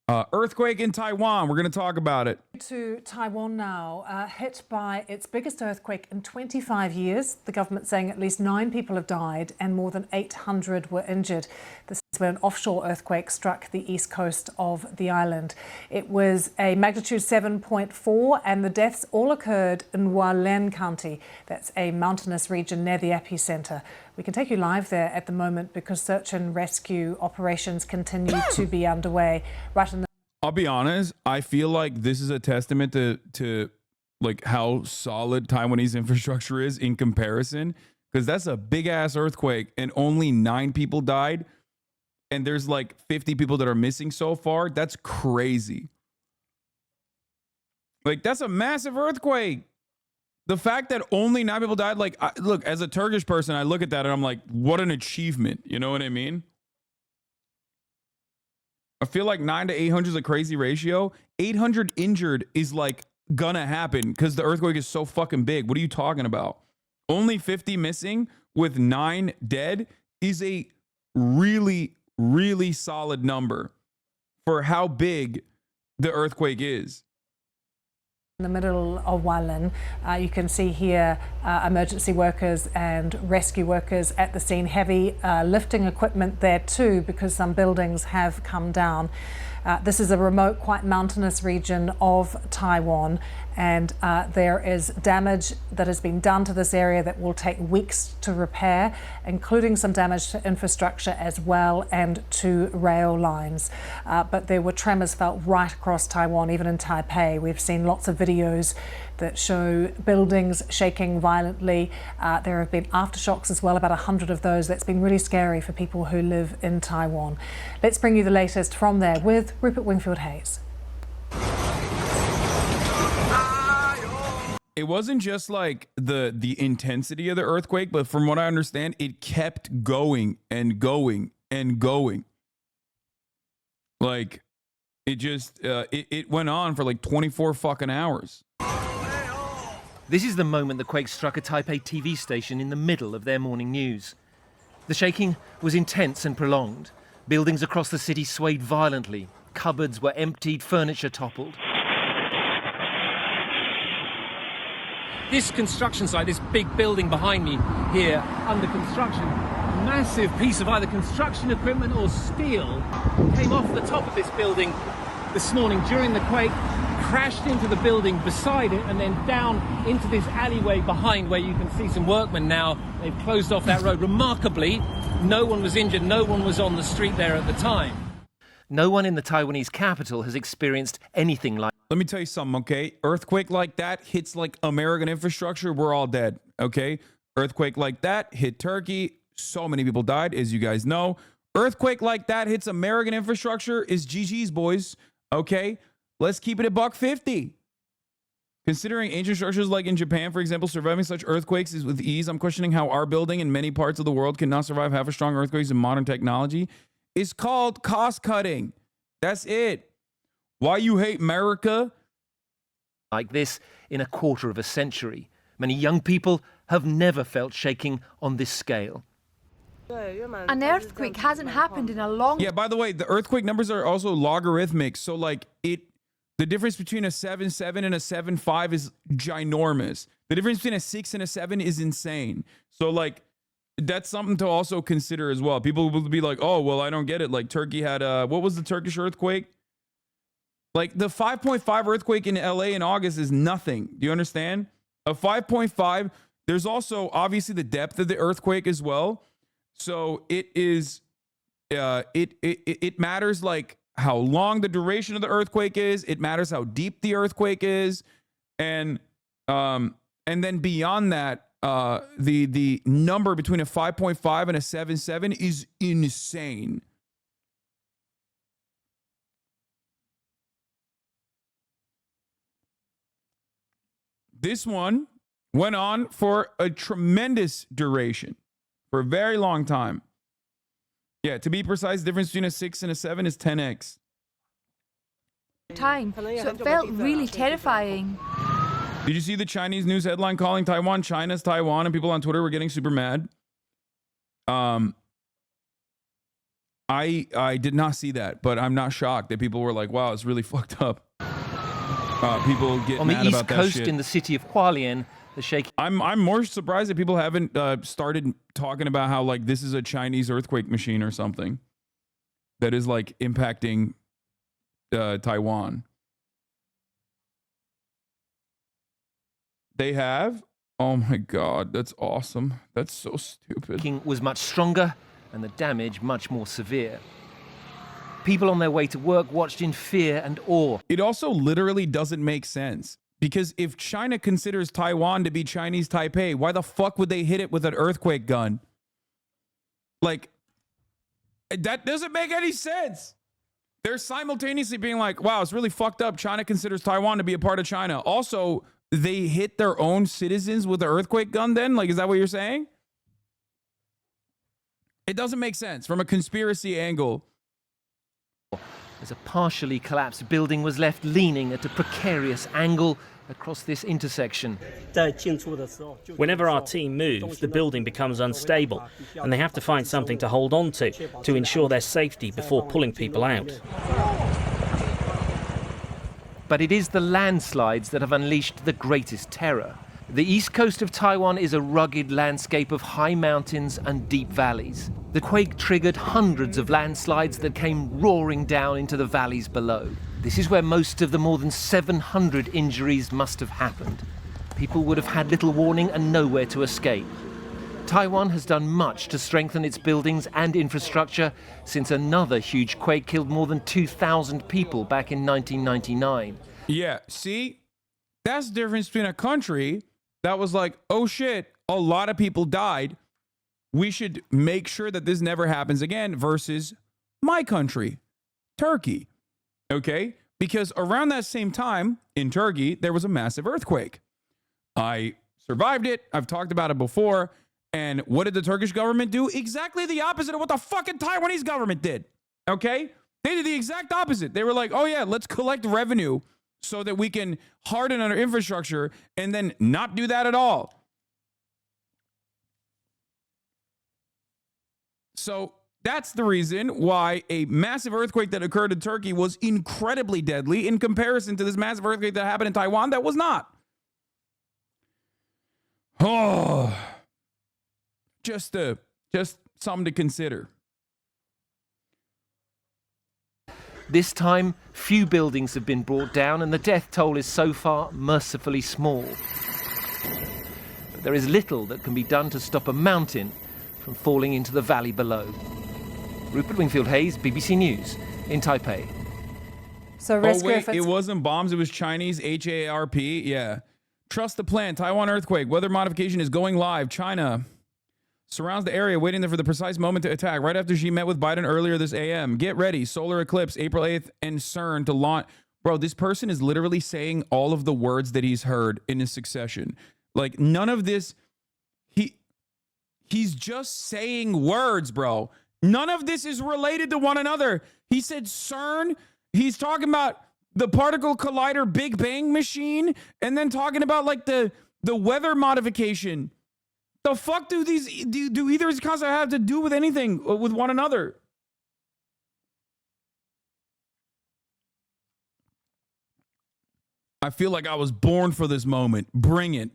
Earthquake in Taiwan. We're going to talk about it. To Taiwan now, hit by its biggest earthquake in 25 years. The government saying at least 9 people have died and more than 800 were injured. This is when an offshore earthquake struck the east coast of the island. It was a magnitude 7.4 and the deaths all occurred in Hualien County. That's a mountainous region near the epicenter. We can take you live there at the moment because search and rescue operations continue to be underway. Right in the I'll be honest, I feel like this is a testament to like how solid Taiwanese infrastructure is in comparison, because that's a big ass earthquake and only 9 people died and there's like 50 people that are missing so far. That's crazy. Like, that's a massive earthquake. The fact that only 9 people died, like, look, as a Turkish person, I look at that and I'm like, what an achievement. You know what I mean? I feel like 9 to 800 is a crazy ratio. 800 injured is like gonna happen because the earthquake is so fucking big. What are you talking about? Only 50 missing with 9 dead is a really, really solid number for how big the earthquake is. In the middle of Hualien, you can see here emergency workers and rescue workers at the scene. Heavy lifting equipment there too, because some buildings have come down. This is a remote, quite mountainous region of Taiwan, and there is damage that has been done to this area that will take weeks to repair, including some damage to infrastructure as well and to rail lines. But there were tremors felt right across Taiwan, even in Taipei. We've seen lots of videos that show buildings shaking violently. There have been aftershocks as well, about 100 of those. That's been really scary for people who live in Taiwan. Let's bring you the latest from there with Rupert Wingfield-Hayes. It wasn't just like the intensity of the earthquake, but from what I understand, it kept going and going and going. Like, it just it went on for like 24 fucking hours. This is the moment the quake struck a Taipei TV station in the middle of their morning news. The shaking was intense and prolonged. Buildings across the city swayed violently. Cupboards were emptied, furniture toppled. This construction site, this big building behind me here, under construction, a massive piece of either construction equipment or steel came off the top of this building this morning during the quake, crashed into the building beside it, and then down into this alleyway behind, where you can see some workmen now. They've closed off that road. Remarkably, no one was injured, no one was on the street there at the time. No one in the Taiwanese capital has experienced anything like. Let me tell you something, okay? Earthquake like that hits like American infrastructure, we're all dead, okay? Earthquake like that hit Turkey, so many people died, as you guys know. Earthquake like that hits American infrastructure is GG's, boys, okay? Let's keep it at $1.50. Considering ancient structures like in Japan, for example, surviving such earthquakes is with ease, I'm questioning how our building in many parts of the world cannot survive half as strong earthquakes in modern technology. It's called cost cutting. That's it. Why you hate America? Like this in a quarter of a century. Many young people have never felt shaking on this scale. An earthquake hasn't happened in a long... Yeah, by the way, the earthquake numbers are also logarithmic. So like the difference between a 7.7 and a 7.5 is ginormous. The difference between a 6 and a 7 is insane. So like, that's something to also consider as well. People will be like, oh, well, I don't get it. Like Turkey had what was the Turkish earthquake? Like the 5.5 earthquake in LA in August is nothing. Do you understand? A 5.5, there's also obviously the depth of the earthquake as well. So it is, it matters like how long the duration of the earthquake is. It matters how deep the earthquake is. And then beyond that, the number between a 5.5 and a 7.7 is insane. This one went on for a tremendous duration, for a very long time. Yeah, to be precise, the difference between a 6 and a 7 is 10x. Time, so it felt really terrifying. Did you see the Chinese news headline calling Taiwan China's Taiwan, and people on Twitter were getting super mad? I did not see that, but I'm not shocked that people were like, wow, it's really fucked up. People get On the mad east about that coast shit. in the city of Hualien, the shaking I'm more surprised that people haven't started talking about how like this is a Chinese earthquake machine or something that is like impacting Taiwan. They have? Oh my God, that's awesome. That's so stupid. was much stronger and the damage much more severe. People on their way to work watched in fear and awe. It also literally doesn't make sense because if China considers Taiwan to be Chinese Taipei, why the fuck would they hit it with an earthquake gun? Like, that doesn't make any sense. They're simultaneously being like, wow, it's really fucked up. China considers Taiwan to be a part of China. Also, they hit their own citizens with an earthquake gun then? Like, is that what you're saying? It doesn't make sense from a conspiracy angle. As a partially collapsed building was left leaning at a precarious angle across this intersection. Whenever our team moves, the building becomes unstable, and they have to find something to hold on to ensure their safety before pulling people out. But it is the landslides that have unleashed the greatest terror. The east coast of Taiwan is a rugged landscape of high mountains and deep valleys. The quake triggered hundreds of landslides that came roaring down into the valleys below. This is where most of the more than 700 injuries must have happened. People would have had little warning and nowhere to escape. Taiwan has done much to strengthen its buildings and infrastructure since another huge quake killed more than 2,000 people back in 1999. Yeah, see? That's the difference between a country that was like, oh shit, a lot of people died. We should make sure that this never happens again versus my country, Turkey. Okay? Because around that same time in Turkey, there was a massive earthquake. I survived it. I've talked about it before. And what did the Turkish government do? Exactly the opposite of what the fucking Taiwanese government did. Okay? They did the exact opposite. They were like, oh yeah, let's collect revenue so that we can harden our infrastructure and then not do that at all. So that's the reason why a massive earthquake that occurred in Turkey was incredibly deadly in comparison to this massive earthquake that happened in Taiwan that was not. Oh, just something to consider. This time, few buildings have been brought down and the death toll is so far mercifully small. But there is little that can be done to stop a mountain from falling into the valley below. Rupert Wingfield-Hayes, BBC News, in Taipei. So Oh wait, it wasn't bombs, it was Chinese HARP. Yeah. Trust the plan. Taiwan earthquake. Weather modification is going live. China surrounds the area, waiting there for the precise moment to attack. Right after she met with Biden earlier this AM. Get ready. Solar eclipse, April 8th, and CERN to launch. Bro, this person is literally saying all of the words that he's heard in his succession. Like, none of this. He's just saying words, bro. None of this is related to one another. He said CERN. He's talking about the particle collider Big Bang machine, and then talking about like the weather modification. The fuck do either of these concepts have to do with anything with one another? I feel like I was born for this moment. Bring it,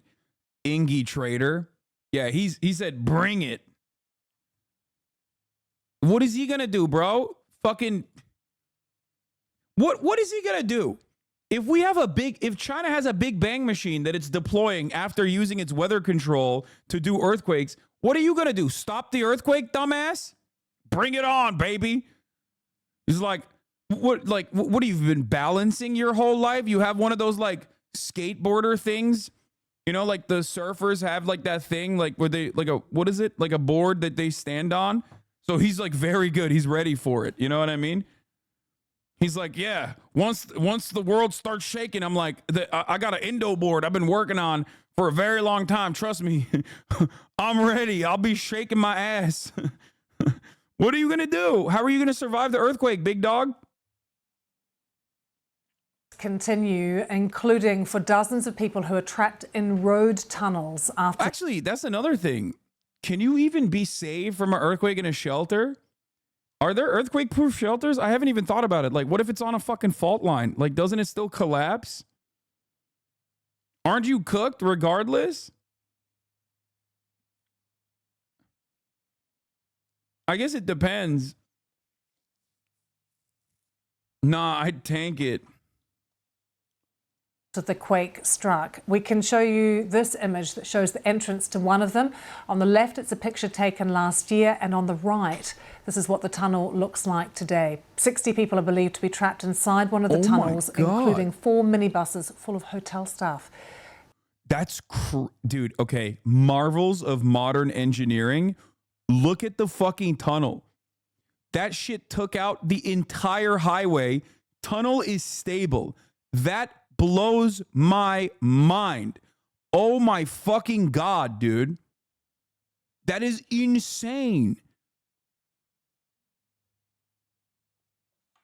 Ingy Trader. Yeah, he said bring it. What is he gonna do, bro? Fucking what is he gonna do? If China has a Big Bang machine that it's deploying after using its weather control to do earthquakes, what are you gonna do? Stop the earthquake, dumbass? Bring it on, baby. He's like, what have you been balancing your whole life? You have one of those like skateboarder things, you know, like the surfers have like that thing, like where they like a board that they stand on. So he's like very good. He's ready for it. You know what I mean? He's like, yeah, once the world starts shaking, I'm like, I got an Indo board I've been working on for a very long time. Trust me, I'm ready. I'll be shaking my ass. What are you going to do? How are you going to survive the earthquake, big dog? Continue, including for dozens of people who are trapped in road tunnels after... Actually, that's another thing. Can you even be saved from an earthquake in a shelter? Are there earthquake-proof shelters? I haven't even thought about it. Like, what if it's on a fucking fault line? Like, doesn't it still collapse? Aren't you cooked regardless? I guess it depends. Nah, I'd tank it. The quake struck. We can show you this image that shows the entrance to one of them. On the left, it's a picture taken last year, and on the right, this is what the tunnel looks like today. 60 people are believed to be trapped inside one of the tunnels, including 4 minibuses full of hotel staff. That's dude, okay. Marvels of modern engineering. Look at the fucking tunnel. That shit took out the entire highway. Tunnel is stable. That blows my mind. Oh my fucking God, dude. That is insane.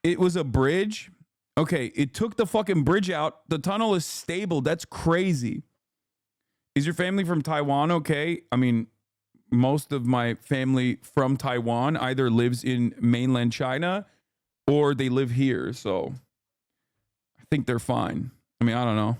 It was a bridge. Okay, it took the fucking bridge out. The tunnel is stable. That's crazy. Is your family from Taiwan? Okay. I mean, most of my family from Taiwan either lives in mainland China or they live here. So I think they're fine. I mean, I don't know.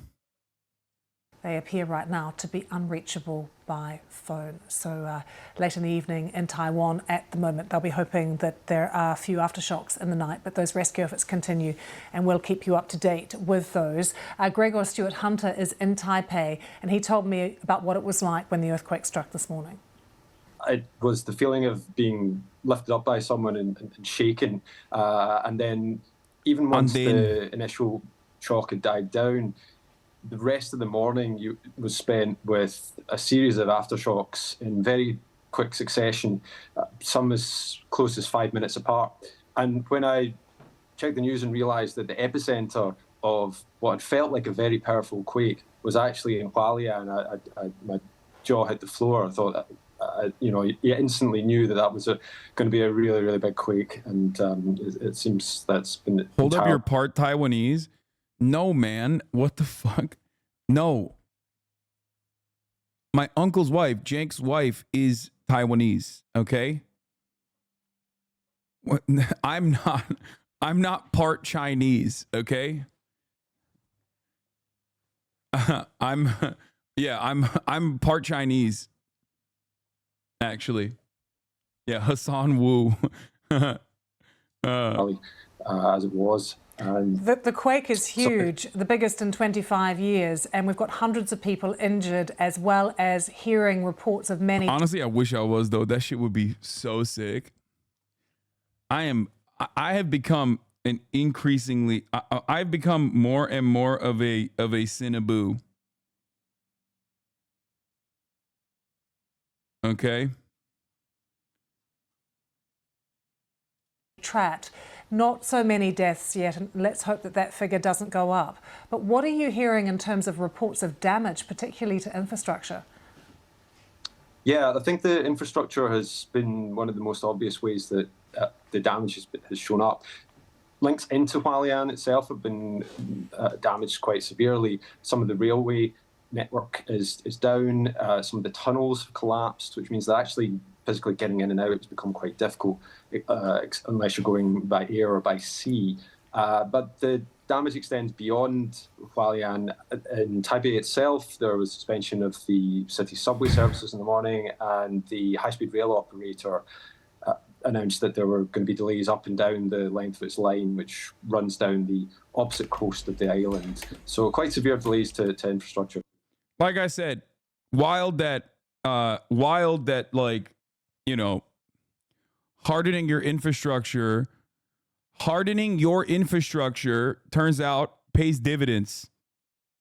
They appear right now to be unreachable by phone. So late in the evening in Taiwan at the moment, they'll be hoping that there are a few aftershocks in the night, but those rescue efforts continue and we'll keep you up to date with those. Gregor Stewart Hunter is in Taipei and he told me about what it was like when the earthquake struck this morning. It was the feeling of being lifted up by someone and shaken. And then even once the initial shock had died down, the rest of the morning was spent with a series of aftershocks in very quick succession, some as close as 5 minutes apart. And when I checked the news and realised that the epicenter of what had felt like a very powerful quake was actually in Hualien, my jaw hit the floor. I thought, you instantly knew that was going to be a really, really big quake. And it seems that's been... Hold up, you're part Taiwanese? No, man. What the fuck? No. My uncle's wife, Jake's wife, is Taiwanese, okay? What? I'm not part Chinese, okay? I'm part Chinese. Actually. Yeah, Hasan Wu. As it was. The quake is huge, the biggest in 25 years, and we've got hundreds of people injured as well as hearing reports of many. Honestly, I wish I was, though. That shit would be so sick. I have become an increasingly, I've become more and more of a Cinnaboo. Okay. Trapped. Not so many deaths yet, and let's hope that that figure doesn't go up. But what are you hearing in terms of reports of damage, particularly to infrastructure? Yeah, I think the infrastructure has been one of the most obvious ways that the damage has shown up. Links into Hualien itself have been damaged quite severely. Some of the railway network is down. Some of the tunnels have collapsed, which means that actually physically getting in and out has become quite difficult unless you're going by air or by sea. But the damage extends beyond Hualien. In Taipei itself, there was suspension of the city subway services in the morning, and the high-speed rail operator announced that there were going to be delays up and down the length of its line, which runs down the opposite coast of the island. So quite severe delays to infrastructure. Like I said, wild that like, you know, hardening your infrastructure turns out pays dividends,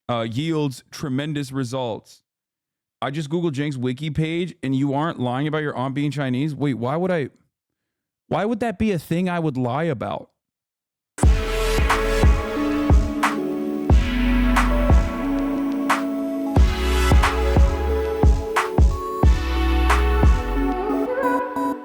yields tremendous results. I just Googled Jenks wiki page and you aren't lying about your aunt being Chinese. Wait, why would that be a thing I would lie about?